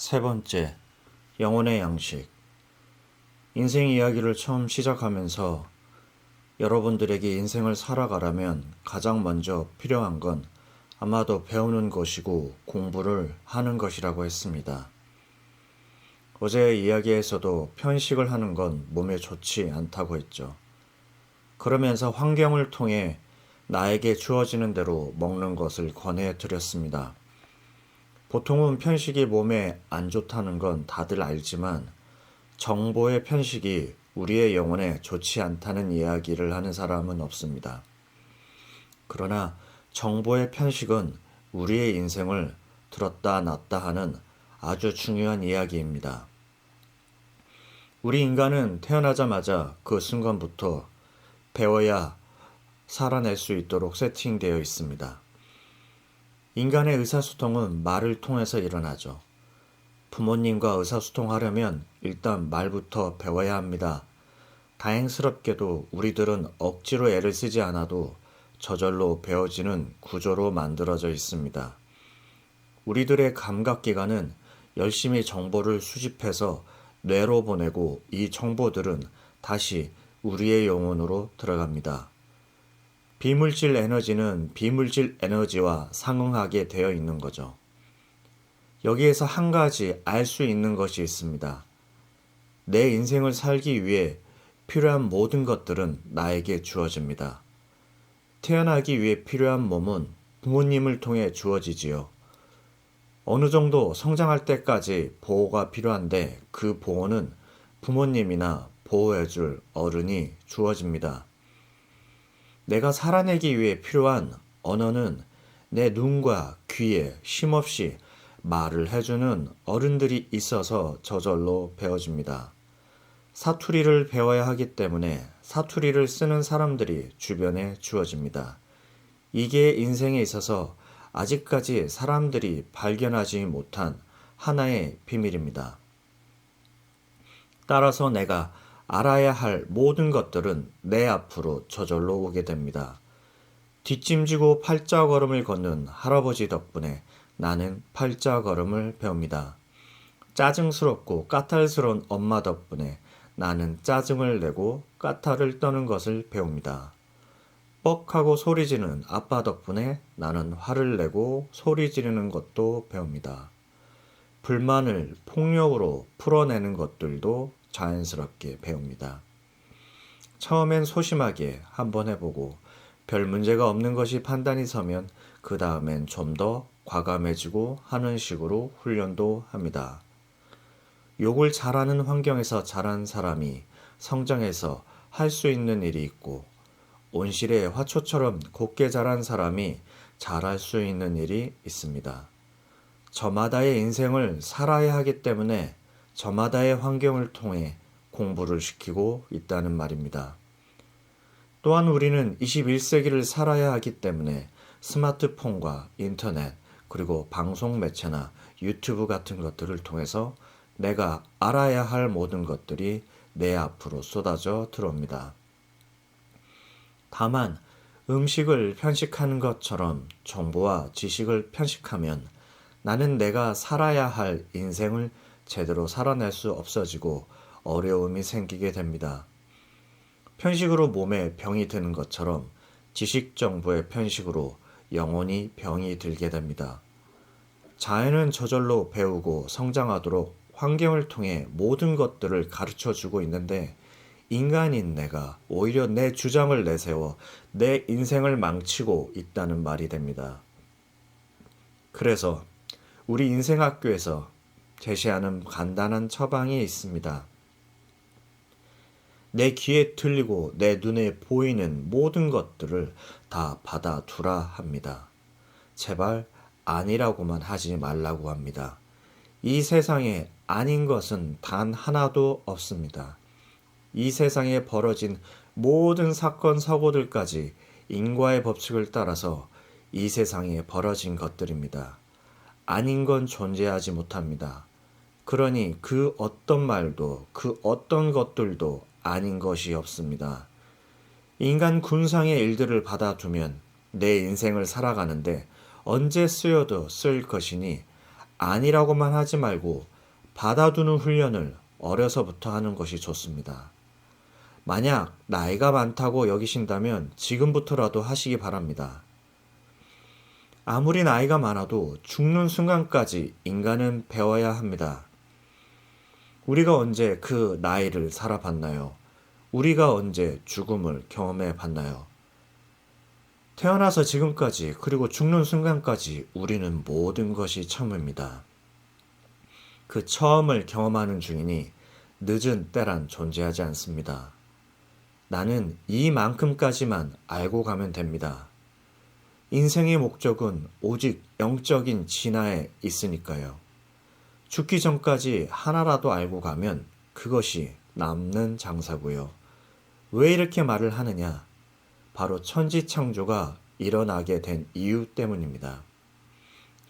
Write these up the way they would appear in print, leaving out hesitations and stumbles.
세 번째, 영혼의 양식. 인생 이야기를 처음 시작하면서 여러분들에게 인생을 살아가려면 가장 먼저 필요한 건 아마도 배우는 것이고 공부를 하는 것이라고 했습니다. 어제의 이야기에서도 편식을 하는 건 몸에 좋지 않다고 했죠. 그러면서 환경을 통해 나에게 주어지는 대로 먹는 것을 권해 드렸습니다. 보통은 편식이 몸에 안 좋다는 건 다들 알지만 정보의 편식이 우리의 영혼에 좋지 않다는 이야기를 하는 사람은 없습니다. 그러나 정보의 편식은 우리의 인생을 들었다 놨다 하는 아주 중요한 이야기입니다. 우리 인간은 태어나자마자 그 순간부터 배워야 살아낼 수 있도록 세팅되어 있습니다. 인간의 의사소통은 말을 통해서 일어나죠. 부모님과 의사소통하려면 일단 말부터 배워야 합니다. 다행스럽게도 우리들은 억지로 애를 쓰지 않아도 저절로 배워지는 구조로 만들어져 있습니다. 우리들의 감각기관은 열심히 정보를 수집해서 뇌로 보내고 이 정보들은 다시 우리의 영혼으로 들어갑니다. 비물질 에너지는 비물질 에너지와 상응하게 되어 있는 거죠. 여기에서 한 가지 알 수 있는 것이 있습니다. 내 인생을 살기 위해 필요한 모든 것들은 나에게 주어집니다. 태어나기 위해 필요한 몸은 부모님을 통해 주어지지요. 어느 정도 성장할 때까지 보호가 필요한데 그 보호는 부모님이나 보호해줄 어른이 주어집니다. 내가 살아내기 위해 필요한 언어는 내 눈과 귀에 쉼없이 말을 해주는 어른들이 있어서 저절로 배워집니다. 사투리를 배워야 하기 때문에 사투리를 쓰는 사람들이 주변에 주어집니다. 이게 인생에 있어서 아직까지 사람들이 발견하지 못한 하나의 비밀입니다. 따라서 내가 알아야 할 모든 것들은 내 앞으로 저절로 오게 됩니다. 뒷짐지고 팔자걸음을 걷는 할아버지 덕분에 나는 팔자걸음을 배웁니다. 짜증스럽고 까탈스러운 엄마 덕분에 나는 짜증을 내고 까탈을 떠는 것을 배웁니다. 뻑하고 소리지르는 아빠 덕분에 나는 화를 내고 소리 지르는 것도 배웁니다. 불만을 폭력으로 풀어내는 것들도 자연스럽게 배웁니다. 처음엔 소심하게 한번 해보고 별 문제가 없는 것이 판단이 서면 그 다음엔 좀 더 과감해지고 하는 식으로 훈련도 합니다. 욕을 잘하는 환경에서 자란 사람이 성장해서 할 수 있는 일이 있고 온실의 화초처럼 곱게 자란 사람이 잘할 수 있는 일이 있습니다. 저마다의 인생을 살아야 하기 때문에 저마다의 환경을 통해 공부를 시키고 있다는 말입니다. 또한 우리는 21세기를 살아야 하기 때문에 스마트폰과 인터넷 그리고 방송 매체나 유튜브 같은 것들을 통해서 내가 알아야 할 모든 것들이 내 앞으로 쏟아져 들어옵니다. 다만 음식을 편식하는 것처럼 정보와 지식을 편식하면 나는 내가 살아야 할 인생을 제대로 살아낼 수 없어지고 어려움이 생기게 됩니다. 편식으로 몸에 병이 드는 것처럼 지식 정보의 편식으로 영혼이 병이 들게 됩니다. 자연은 저절로 배우고 성장하도록 환경을 통해 모든 것들을 가르쳐 주고 있는데 인간인 내가 오히려 내 주장을 내세워 내 인생을 망치고 있다는 말이 됩니다. 그래서 우리 인생학교에서 제시하는 간단한 처방이 있습니다. 내 귀에 들리고 내 눈에 보이는 모든 것들을 다 받아두라 합니다. 제발 아니라고만 하지 말라고 합니다. 이 세상에 아닌 것은 단 하나도 없습니다. 이 세상에 벌어진 모든 사건 사고들까지 인과의 법칙을 따라서 이 세상에 벌어진 것들입니다. 아닌 건 존재하지 못합니다. 그러니 그 어떤 말도 그 어떤 것들도 아닌 것이 없습니다. 인간 군상의 일들을 받아두면 내 인생을 살아가는데 언제 쓰여도 쓸 것이니 아니라고만 하지 말고 받아두는 훈련을 어려서부터 하는 것이 좋습니다. 만약 나이가 많다고 여기신다면 지금부터라도 하시기 바랍니다. 아무리 나이가 많아도 죽는 순간까지 인간은 배워야 합니다. 우리가 언제 그 나이를 살아봤나요? 우리가 언제 죽음을 경험해 봤나요? 태어나서 지금까지 그리고 죽는 순간까지 우리는 모든 것이 처음입니다. 그 처음을 경험하는 중이니 늦은 때란 존재하지 않습니다. 나는 이만큼까지만 알고 가면 됩니다. 인생의 목적은 오직 영적인 진화에 있으니까요. 죽기 전까지 하나라도 알고 가면 그것이 남는 장사고요. 왜 이렇게 말을 하느냐? 바로 천지창조가 일어나게 된 이유 때문입니다.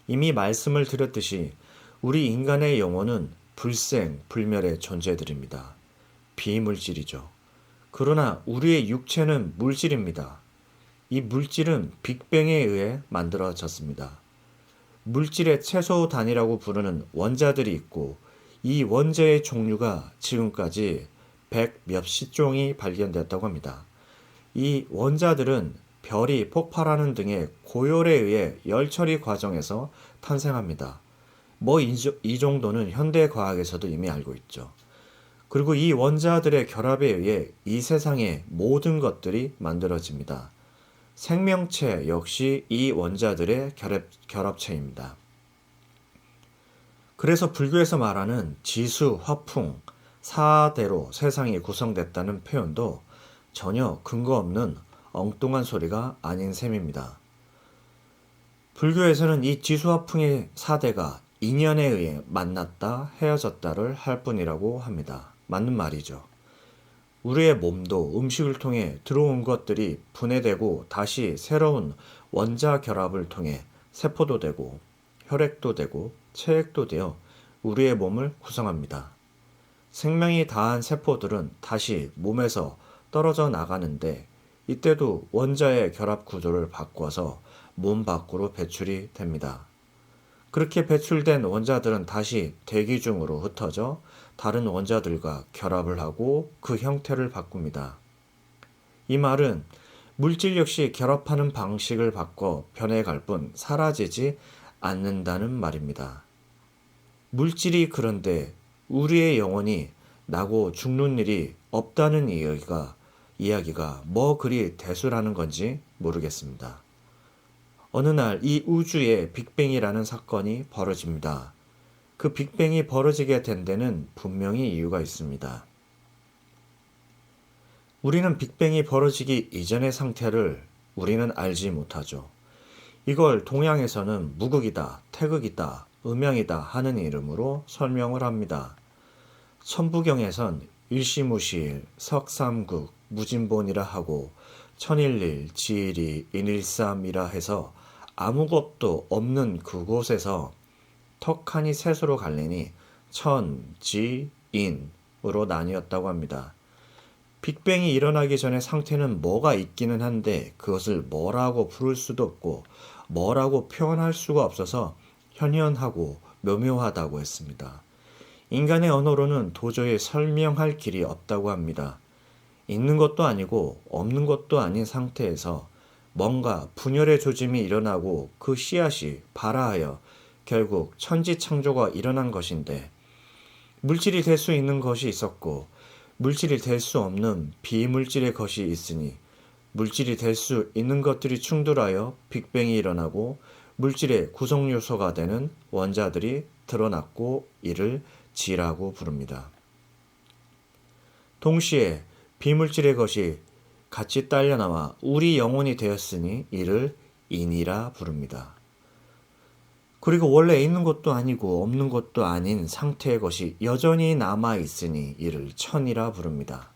이미 말씀을 드렸듯이 우리 인간의 영혼은 불생불멸의 존재들입니다. 비물질이죠. 그러나 우리의 육체는 물질입니다. 이 물질은 빅뱅에 의해 만들어졌습니다. 물질의 최소 단위라고 부르는 원자들이 있고 이 원자의 종류가 지금까지 100몇십 종이 발견됐다고 합니다. 이 원자들은 별이 폭발하는 등의 고열에 의해 열처리 과정에서 탄생합니다. 이 정도는 현대 과학에서도 이미 알고 있죠. 그리고 이 원자들의 결합에 의해 이 세상의 모든 것들이 만들어집니다. 생명체 역시 이 원자들의 결합체입니다. 그래서 불교에서 말하는 지수, 화풍, 사대로 세상이 구성됐다는 표현도 전혀 근거 없는 엉뚱한 소리가 아닌 셈입니다. 불교에서는 이 지수, 화풍의 사대가 인연에 의해 만났다, 헤어졌다를 할 뿐이라고 합니다. 맞는 말이죠. 우리의 몸도 음식을 통해 들어온 것들이 분해되고 다시 새로운 원자 결합을 통해 세포도 되고 혈액도 되고 체액도 되어 우리의 몸을 구성합니다. 생명이 다한 세포들은 다시 몸에서 떨어져 나가는데 이때도 원자의 결합 구조를 바꿔서 몸 밖으로 배출이 됩니다. 그렇게 배출된 원자들은 다시 대기 중으로 흩어져 다른 원자들과 결합을 하고 그 형태를 바꿉니다. 이 말은 물질 역시 결합하는 방식을 바꿔 변해갈 뿐 사라지지 않는다는 말입니다. 물질이 그런데 우리의 영혼이 나고 죽는 일이 없다는 이야기가 뭐 그리 대수라는 건지 모르겠습니다. 어느 날 이 우주에 빅뱅이라는 사건이 벌어집니다. 그 빅뱅이 벌어지게 된 데는 분명히 이유가 있습니다. 우리는 빅뱅이 벌어지기 이전의 상태를 우리는 알지 못하죠. 이걸 동양에서는 무극이다, 태극이다, 음양이다 하는 이름으로 설명을 합니다. 천부경에선 일시무시일, 석삼국, 무진본이라 하고 천일일, 지일이, 인일삼이라 해서 아무것도 없는 그곳에서 턱하니 셋으로 갈리니 천, 지, 인으로 나뉘었다고 합니다. 빅뱅이 일어나기 전에 상태는 뭐가 있기는 한데 그것을 뭐라고 부를 수도 없고 뭐라고 표현할 수가 없어서 현현하고 묘묘하다고 했습니다. 인간의 언어로는 도저히 설명할 길이 없다고 합니다. 있는 것도 아니고 없는 것도 아닌 상태에서 뭔가 분열의 조짐이 일어나고 그 씨앗이 발아하여 결국 천지창조가 일어난 것인데 물질이 될 수 있는 것이 있었고 물질이 될 수 없는 비물질의 것이 있으니 물질이 될 수 있는 것들이 충돌하여 빅뱅이 일어나고 물질의 구성요소가 되는 원자들이 드러났고 이를 지라고 부릅니다. 동시에 비물질의 것이 같이 딸려나와 우리 영혼이 되었으니 이를 인이라 부릅니다. 그리고 원래 있는 것도 아니고 없는 것도 아닌 상태의 것이 여전히 남아있으니 이를 천이라 부릅니다.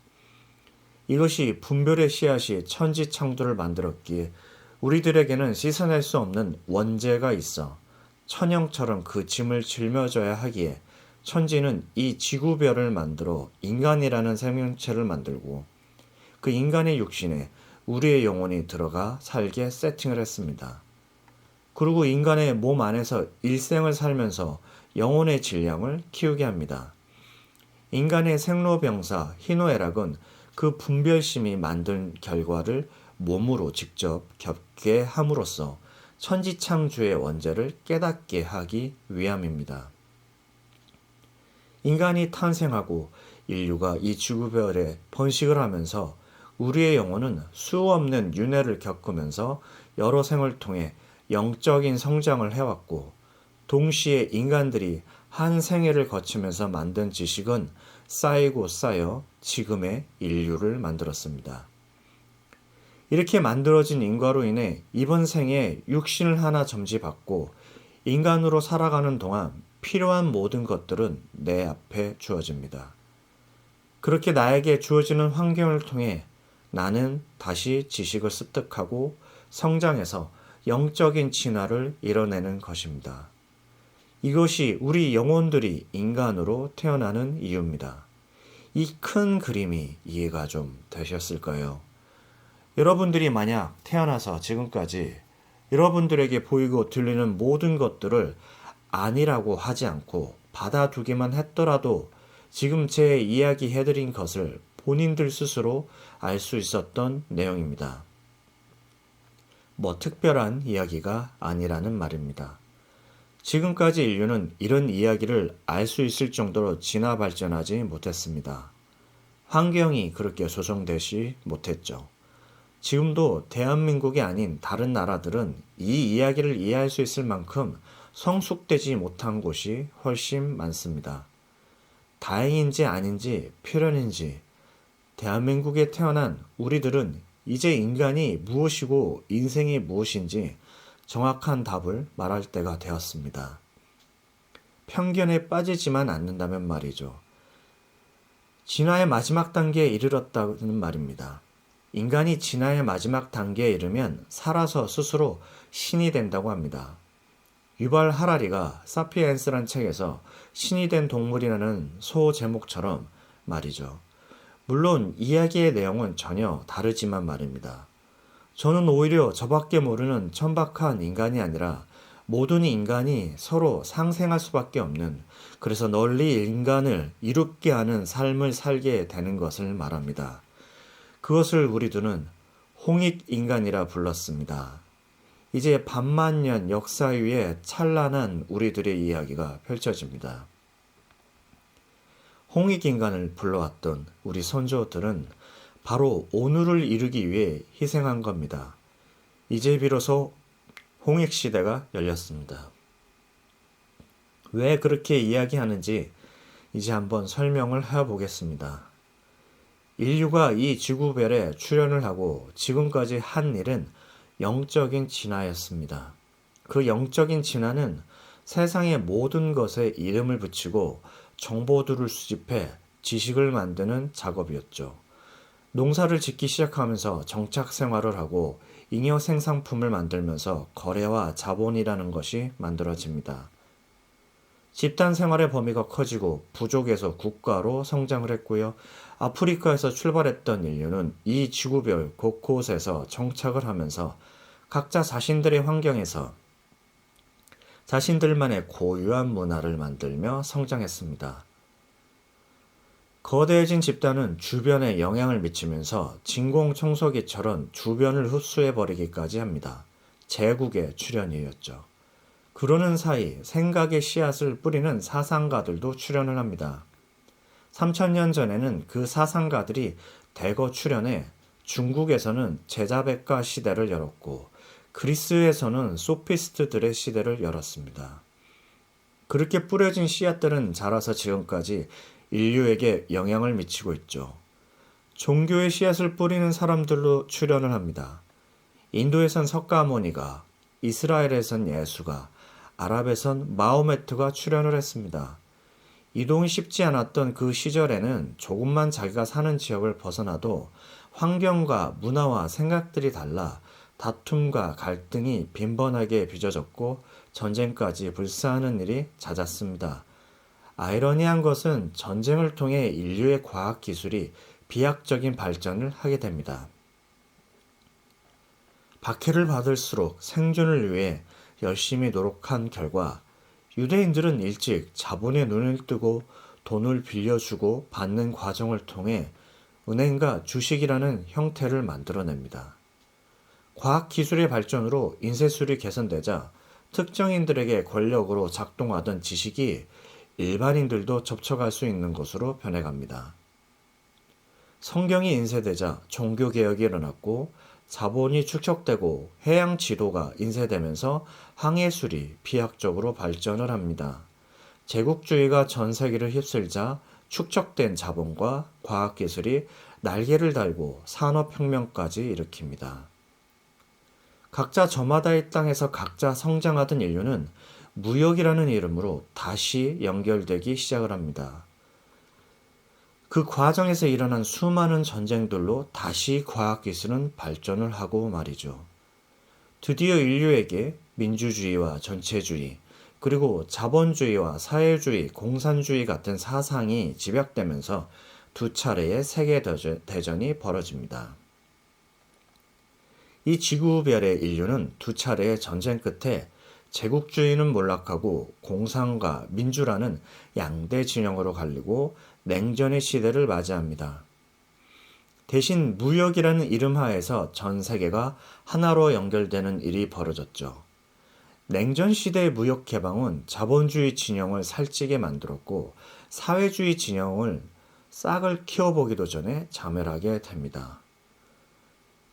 이것이 분별의 씨앗이 천지창조를 만들었기에 우리들에게는 씻어낼 수 없는 원죄가 있어 천형처럼 그 짐을 짊어져야 하기에 천지는 이 지구별을 만들어 인간이라는 생명체를 만들고 그 인간의 육신에 우리의 영혼이 들어가 살게 세팅을 했습니다. 그리고 인간의 몸 안에서 일생을 살면서 영혼의 질량을 키우게 합니다. 인간의 생로병사 희노애락은 그 분별심이 만든 결과를 몸으로 직접 겪게 함으로써 천지창조의 원죄를 깨닫게 하기 위함입니다. 인간이 탄생하고 인류가 이 지구별에 번식을 하면서 우리의 영혼은 수없는 윤회를 겪으면서 여러 생을 통해 영적인 성장을 해왔고, 동시에 인간들이 한 생애를 거치면서 만든 지식은 쌓이고 쌓여 지금의 인류를 만들었습니다. 이렇게 만들어진 인과로 인해 이번 생에 육신을 하나 점지받고 인간으로 살아가는 동안 필요한 모든 것들은 내 앞에 주어집니다. 그렇게 나에게 주어지는 환경을 통해 나는 다시 지식을 습득하고 성장해서 영적인 진화를 이뤄내는 것입니다. 이것이 우리 영혼들이 인간으로 태어나는 이유입니다. 이 큰 그림이 이해가 좀 되셨을까요? 여러분들이 만약 태어나서 지금까지 여러분들에게 보이고 들리는 모든 것들을 아니라고 하지 않고 받아두기만 했더라도 지금 제 이야기해드린 것을 본인들 스스로 알 수 있었던 내용입니다. 뭐 특별한 이야기가 아니라는 말입니다. 지금까지 인류는 이런 이야기를 알 수 있을 정도로 진화 발전하지 못했습니다. 환경이 그렇게 조성되지 못했죠. 지금도 대한민국이 아닌 다른 나라들은 이 이야기를 이해할 수 있을 만큼 성숙되지 못한 곳이 훨씬 많습니다. 다행인지 아닌지 필연인지 대한민국에 태어난 우리들은 이제 인간이 무엇이고 인생이 무엇인지 정확한 답을 말할 때가 되었습니다. 편견에 빠지지만 않는다면 말이죠. 진화의 마지막 단계에 이르렀다는 말입니다. 인간이 진화의 마지막 단계에 이르면 살아서 스스로 신이 된다고 합니다. 유발 하라리가 사피엔스란 책에서 신이 된 동물이라는 소 제목처럼 말이죠. 물론 이야기의 내용은 전혀 다르지만 말입니다. 저는 오히려 저밖에 모르는 천박한 인간이 아니라 모든 인간이 서로 상생할 수밖에 없는, 그래서 널리 인간을 이롭게 하는 삶을 살게 되는 것을 말합니다. 그것을 우리들은 홍익인간이라 불렀습니다. 이제 반만년 역사 위에 찬란한 우리들의 이야기가 펼쳐집니다. 홍익인간을 불러왔던 우리 선조들은 바로 오늘을 이루기 위해 희생한 겁니다. 이제 비로소 홍익시대가 열렸습니다. 왜 그렇게 이야기하는지 이제 한번 설명을 해보겠습니다. 인류가 이 지구별에 출현을 하고 지금까지 한 일은 영적인 진화였습니다. 그 영적인 진화는 세상의 모든 것에 이름을 붙이고 정보들을 수집해 지식을 만드는 작업이었죠. 농사를 짓기 시작하면서 정착 생활을 하고 잉여 생산품을 만들면서 거래와 자본이라는 것이 만들어집니다. 집단 생활의 범위가 커지고 부족에서 국가로 성장을 했고요. 아프리카에서 출발했던 인류는 이 지구별 곳곳에서 정착을 하면서 각자 자신들의 환경에서 자신들만의 고유한 문화를 만들며 성장했습니다. 거대해진 집단은 주변에 영향을 미치면서 진공청소기처럼 주변을 흡수해버리기까지 합니다. 제국의 출현이었죠. 그러는 사이 생각의 씨앗을 뿌리는 사상가들도 출현을 합니다. 3000년 전에는 그 사상가들이 대거 출현해 중국에서는 제자백가 시대를 열었고 그리스에서는 소피스트들의 시대를 열었습니다. 그렇게 뿌려진 씨앗들은 자라서 지금까지 인류에게 영향을 미치고 있죠. 종교의 씨앗을 뿌리는 사람들로 출현을 합니다. 인도에선 석가모니가, 이스라엘에선 예수가, 아랍에선 마호메트가 출현을 했습니다. 이동이 쉽지 않았던 그 시절에는 조금만 자기가 사는 지역을 벗어나도 환경과 문화와 생각들이 달라 다툼과 갈등이 빈번하게 빚어졌고 전쟁까지 불사하는 일이 잦았습니다. 아이러니한 것은 전쟁을 통해 인류의 과학기술이 비약적인 발전을 하게 됩니다. 박해를 받을수록 생존을 위해 열심히 노력한 결과 유대인들은 일찍 자본의 눈을 뜨고 돈을 빌려주고 받는 과정을 통해 은행과 주식이라는 형태를 만들어냅니다. 과학기술의 발전으로 인쇄술이 개선되자 특정인들에게 권력으로 작동하던 지식이 일반인들도 접촉할 수 있는 것으로 변해갑니다. 성경이 인쇄되자 종교개혁이 일어났고 자본이 축적되고 해양 지도가 인쇄되면서 항해술이 비약적으로 발전을 합니다. 제국주의가 전 세계를 휩쓸자 축적된 자본과 과학기술이 날개를 달고 산업혁명까지 일으킵니다. 각자 저마다의 땅에서 각자 성장하던 인류는 무역이라는 이름으로 다시 연결되기 시작을 합니다. 그 과정에서 일어난 수많은 전쟁들로 다시 과학기술은 발전을 하고 말이죠. 드디어 인류에게 민주주의와 전체주의, 그리고 자본주의와 사회주의, 공산주의 같은 사상이 집약되면서 두 차례의 세계대전이 벌어집니다. 이 지구별의 인류는 두 차례의 전쟁 끝에 제국주의는 몰락하고 공산과 민주라는 양대 진영으로 갈리고 냉전의 시대를 맞이합니다. 대신 무역이라는 이름 하에서 전 세계가 하나로 연결되는 일이 벌어졌죠. 냉전 시대의 무역 개방은 자본주의 진영을 살찌게 만들었고 사회주의 진영을 싹을 키워보기도 전에 자멸하게 됩니다.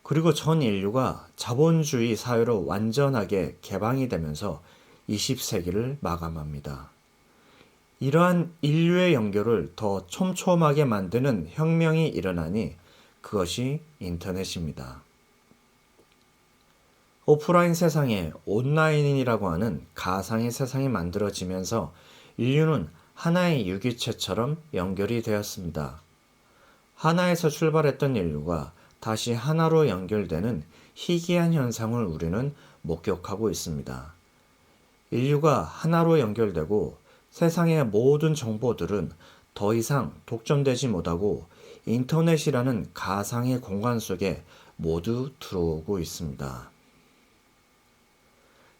그리고 전 인류가 자본주의 사회로 완전하게 개방이 되면서 20세기를 마감합니다. 이러한 인류의 연결을 더 촘촘하게 만드는 혁명이 일어나니 그것이 인터넷입니다. 오프라인 세상에 온라인이라고 하는 가상의 세상이 만들어지면서 인류는 하나의 유기체처럼 연결이 되었습니다. 하나에서 출발했던 인류가 다시 하나로 연결되는 희귀한 현상을 우리는 목격하고 있습니다. 인류가 하나로 연결되고 세상의 모든 정보들은 더 이상 독점되지 못하고 인터넷이라는 가상의 공간 속에 모두 들어오고 있습니다.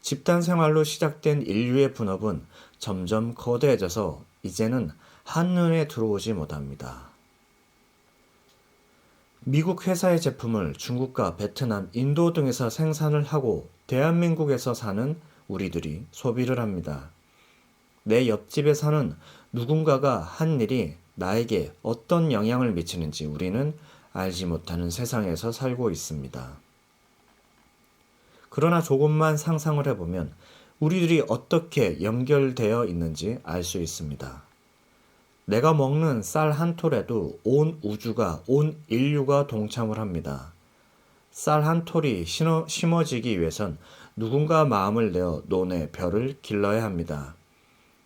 집단 생활로 시작된 인류의 분업은 점점 거대해져서 이제는 한눈에 들어오지 못합니다. 미국 회사의 제품을 중국과 베트남, 인도 등에서 생산을 하고 대한민국에서 사는 우리들이 소비를 합니다. 내 옆집에 사는 누군가가 한 일이 나에게 어떤 영향을 미치는지 우리는 알지 못하는 세상에서 살고 있습니다. 그러나 조금만 상상을 해보면 우리들이 어떻게 연결되어 있는지 알 수 있습니다. 내가 먹는 쌀 한 톨에도 온 우주가, 온 인류가 동참을 합니다. 쌀 한 톨이 심어지기 위해선 누군가 마음을 내어 논에 별을 길러야 합니다.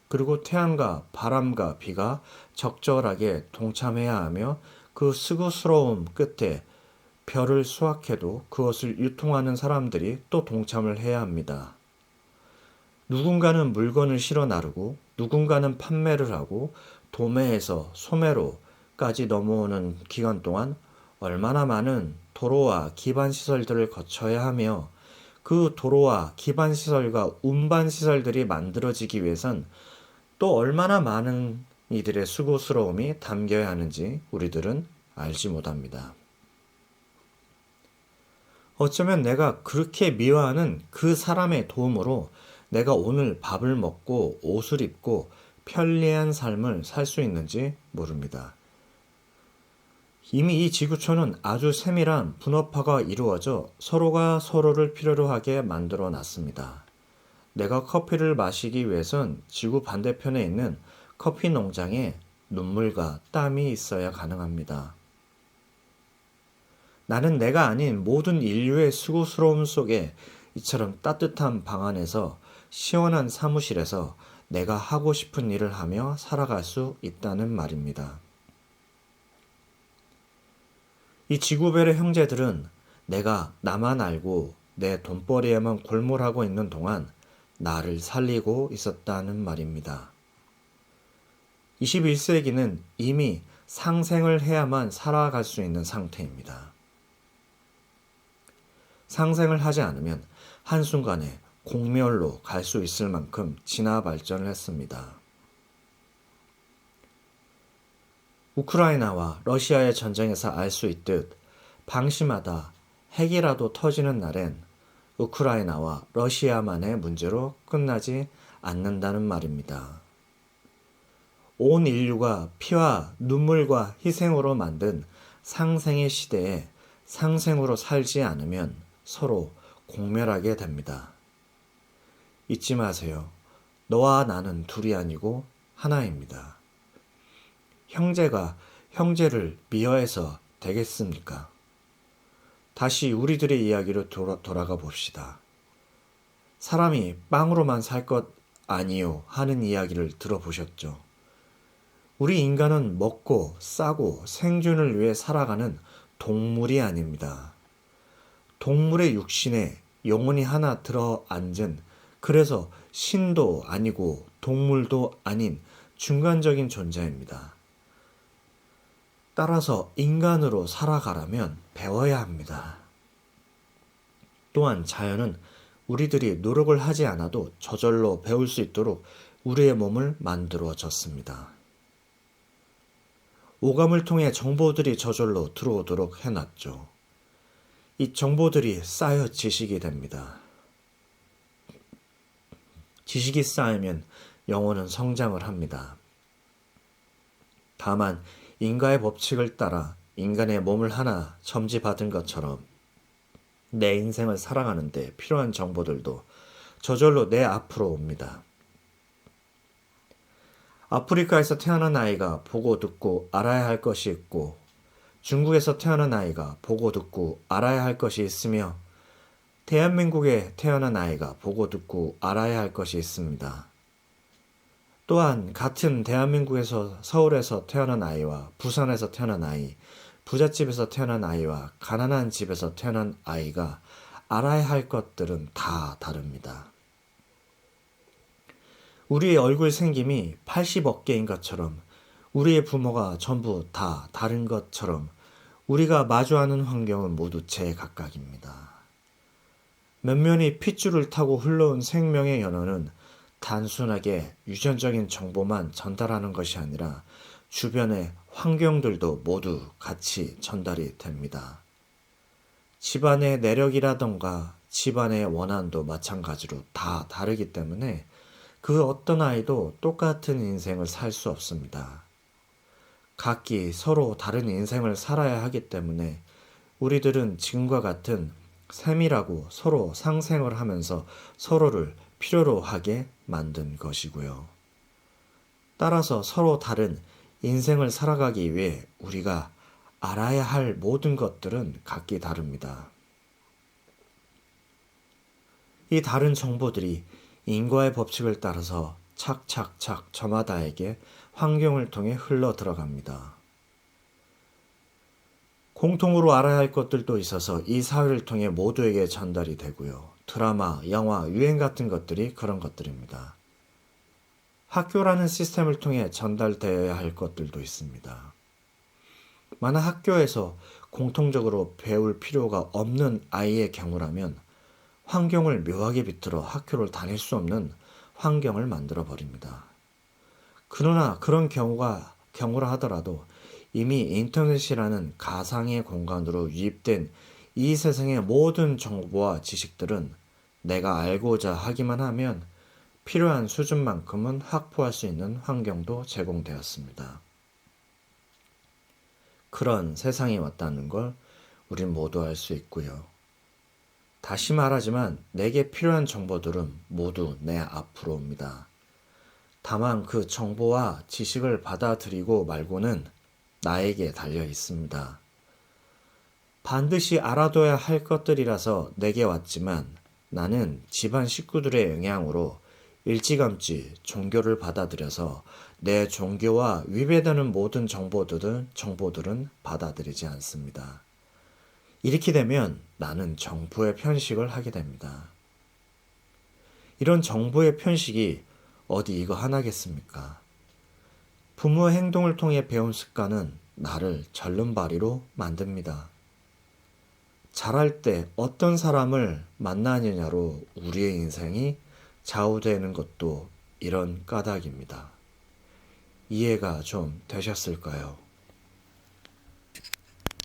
그리고 태양과 바람과 비가 적절하게 동참해야 하며 그 수고스러움 끝에 별을 수확해도 그것을 유통하는 사람들이 또 동참을 해야 합니다. 누군가는 물건을 실어 나르고 누군가는 판매를 하고 도매에서 소매로까지 넘어오는 기간 동안 얼마나 많은 도로와 기반시설들을 거쳐야 하며 그 도로와 기반시설과 운반시설들이 만들어지기 위해선 또 얼마나 많은 이들의 수고스러움이 담겨야 하는지 우리들은 알지 못합니다. 어쩌면 내가 그렇게 미워하는 그 사람의 도움으로 내가 오늘 밥을 먹고 옷을 입고 편리한 삶을 살 수 있는지 모릅니다. 이미 이 지구촌은 아주 세밀한 분업화가 이루어져 서로가 서로를 필요로 하게 만들어 놨습니다. 내가 커피를 마시기 위해선 지구 반대편에 있는 커피 농장에 눈물과 땀이 있어야 가능합니다. 나는 내가 아닌 모든 인류의 수고스러움 속에 이처럼 따뜻한 방 안에서 시원한 사무실에서 내가 하고 싶은 일을 하며 살아갈 수 있다는 말입니다. 이 지구별의 형제들은 내가 나만 알고 내 돈벌이에만 골몰하고 있는 동안 나를 살리고 있었다는 말입니다. 21세기는 이미 상생을 해야만 살아갈 수 있는 상태입니다. 상생을 하지 않으면 한순간에 공멸로 갈 수 있을 만큼 진화 발전을 했습니다. 우크라이나와 러시아의 전쟁에서 알 수 있듯 방심하다 핵이라도 터지는 날엔 우크라이나와 러시아만의 문제로 끝나지 않는다는 말입니다. 온 인류가 피와 눈물과 희생으로 만든 상생의 시대에 상생으로 살지 않으면 서로 공멸하게 됩니다. 잊지 마세요. 너와 나는 둘이 아니고 하나입니다. 형제가 형제를 미워해서 되겠습니까? 다시 우리들의 이야기로 돌아가 봅시다. 사람이 빵으로만 살 것 아니요 하는 이야기를 들어보셨죠? 우리 인간은 먹고 싸고 생존을 위해 살아가는 동물이 아닙니다. 동물의 육신에 영혼이 하나 들어앉은, 그래서 신도 아니고 동물도 아닌 중간적인 존재입니다. 따라서 인간으로 살아가려면 배워야 합니다. 또한 자연은 우리들이 노력을 하지 않아도 저절로 배울 수 있도록 우리의 몸을 만들어 줬습니다. 오감을 통해 정보들이 저절로 들어오도록 해놨죠. 이 정보들이 쌓여 지식이 됩니다. 지식이 쌓이면 영혼은 성장을 합니다. 다만 인과의 법칙을 따라 인간의 몸을 하나 점지받은 것처럼 내 인생을 살아가는데 필요한 정보들도 저절로 내 앞으로 옵니다. 아프리카에서 태어난 아이가 보고 듣고 알아야 할 것이 있고, 중국에서 태어난 아이가 보고 듣고 알아야 할 것이 있으며, 대한민국에 태어난 아이가 보고 듣고 알아야 할 것이 있습니다. 또한 같은 대한민국에서 서울에서 태어난 아이와 부산에서 태어난 아이, 부잣집에서 태어난 아이와 가난한 집에서 태어난 아이가 알아야 할 것들은 다 다릅니다. 우리의 얼굴 생김이 80억 개인 것처럼, 우리의 부모가 전부 다 다른 것처럼 우리가 마주하는 환경은 모두 제각각입니다. 면면이 핏줄을 타고 흘러온 생명의 연원은 단순하게 유전적인 정보만 전달하는 것이 아니라 주변의 환경들도 모두 같이 전달이 됩니다. 집안의 내력이라던가 집안의 원한도 마찬가지로 다 다르기 때문에 그 어떤 아이도 똑같은 인생을 살 수 없습니다. 각기 서로 다른 인생을 살아야 하기 때문에 우리들은 지금과 같은 셈이라고 서로 상생을 하면서 서로를 필요로 하게 만든 것이고요. 따라서 서로 다른 인생을 살아가기 위해 우리가 알아야 할 모든 것들은 각기 다릅니다. 이 다른 정보들이 인과의 법칙을 따라서 착착착 저마다에게 환경을 통해 흘러 들어갑니다. 공통으로 알아야 할 것들도 있어서 이 사회를 통해 모두에게 전달이 되고요. 드라마, 영화, 유행 같은 것들이 그런 것들입니다. 학교라는 시스템을 통해 전달되어야 할 것들도 있습니다. 만약 학교에서 공통적으로 배울 필요가 없는 아이의 경우라면 환경을 묘하게 비틀어 학교를 다닐 수 없는 환경을 만들어 버립니다. 그러나 그런 경우라 하더라도 이미 인터넷이라는 가상의 공간으로 유입된 이 세상의 모든 정보와 지식들은 내가 알고자 하기만 하면 필요한 수준만큼은 확보할 수 있는 환경도 제공되었습니다. 그런 세상이 왔다는 걸 우린 모두 알 수 있고요. 다시 말하지만 내게 필요한 정보들은 모두 내 앞으로 옵니다. 다만 그 정보와 지식을 받아들이고 말고는 나에게 달려 있습니다. 반드시 알아둬야 할 것들이라서 내게 왔지만 나는 집안 식구들의 영향으로 일찌감치 종교를 받아들여서 내 종교와 위배되는 모든 정보들은 받아들이지 않습니다. 이렇게 되면 나는 정보의 편식을 하게 됩니다. 이런 정보의 편식이 어디 이거 하나겠습니까? 부모의 행동을 통해 배운 습관은 나를 절름발이로 만듭니다. 자랄 때 어떤 사람을 만나느냐로 우리의 인생이 좌우되는 것도 이런 까닭입니다. 이해가 좀 되셨을까요?